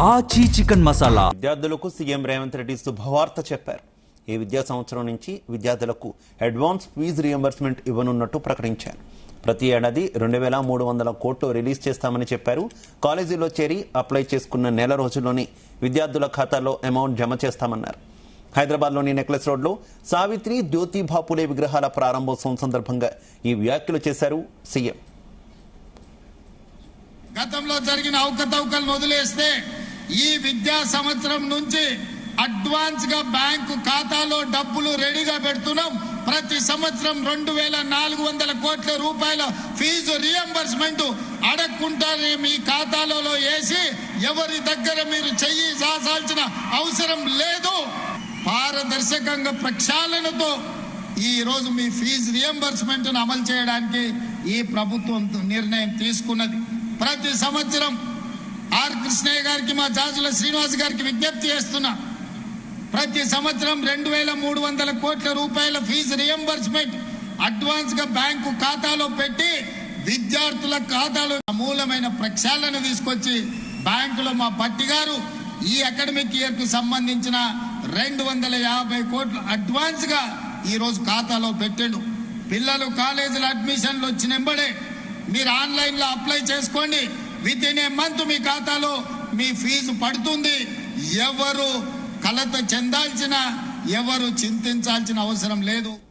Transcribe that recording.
ఆచి చికెన్ మసాలా. విద్యార్థులకు సీఎం రేవంత్ రెడ్డి శుభవార్త చెప్పారు. ఈ విద్యా సంవత్సరం నుంచి విద్యార్థులకు అడ్వాన్స్ ఫీజు రియంబర్స్మెంట్ ఇవ్వనున్నట్టు ప్రకటించారు. ప్రతి ఏడాది 2,300 కోట్లు రిలీజ్ చేస్తామని చెప్పారు. కాలేజీలో చేరి అప్లై చేసుకున్న నెల రోజుల్లోనే విద్యార్థుల ఖాతాలో అమౌంట్ జమ చేస్తామన్నారు. హైదరాబాద్లోని నెక్లెస్ రోడ్లో సావిత్రి, జ్యోతిబా ఫులే విగ్రహాల ప్రారంభోత్సవం సందర్భంగా ఈ వ్యాఖ్యలు చేశారు సీఎం. గతంలో జరిగిన అవకతవకలను వదిలేస్తే ఈ విద్యా సంవత్సరం నుంచి అడ్వాన్స్ గా బ్యాంకు ఖాతాలో డబ్బులు రెడీగా పెడుతున్నాం. ప్రతి సంవత్సరం 2,400 కోట్ల రూపాయల ఫీజు రియంబర్స్మెంట్ అడగకుండానే మీ ఖాతాలలో వేసి ఎవరి దగ్గర మీరు చెయ్యి సాల్సిన అవసరం లేదు. పారదర్శకంగా ప్రక్షాళనతో ఈ రోజు మీ ఫీజు రియంబర్స్మెంట్ అమలు చేయడానికి ఈ ప్రభుత్వం నిర్ణయం తీసుకున్నది. ప్రతి సంవత్సరం ఆర్ కృష్ణయ్య గారికి, మా జాజుల శ్రీనివాస్ గారికి విజ్ఞప్తి చేస్తున్నా, ప్రతి సంవత్సరం 2,300 కోట్ల రూపాయల ఫీజు రియంబర్స్మెంట్ అడ్వాన్స్ గా బ్యాంకు ఖాతాలో పెట్టి విద్యార్థుల ఖాతాలో మూలమైన ప్రక్షాళన తీసుకొచ్చి బ్యాంకులో మా పట్టి గారు ఈ అకాడమిక్ ఇయర్ కు సంబంధించిన 250 కోట్లు అడ్వాన్స్ గా ఈ రోజు ఖాతాలో పెట్టాడు. పిల్లలు కాలేజీల అడ్మిషన్లు వచ్చినెంబడే మీరు ఆన్లైన్ లో అప్లై చేసుకోండి. విత్ ఇన్ ఏ మంత్ మీ ఖాతాలో మీ ఫీజు పడుతుంది. ఎవరు కలత చెందాల్సిన, ఎవరు చింతించాల్సిన అవసరం లేదు.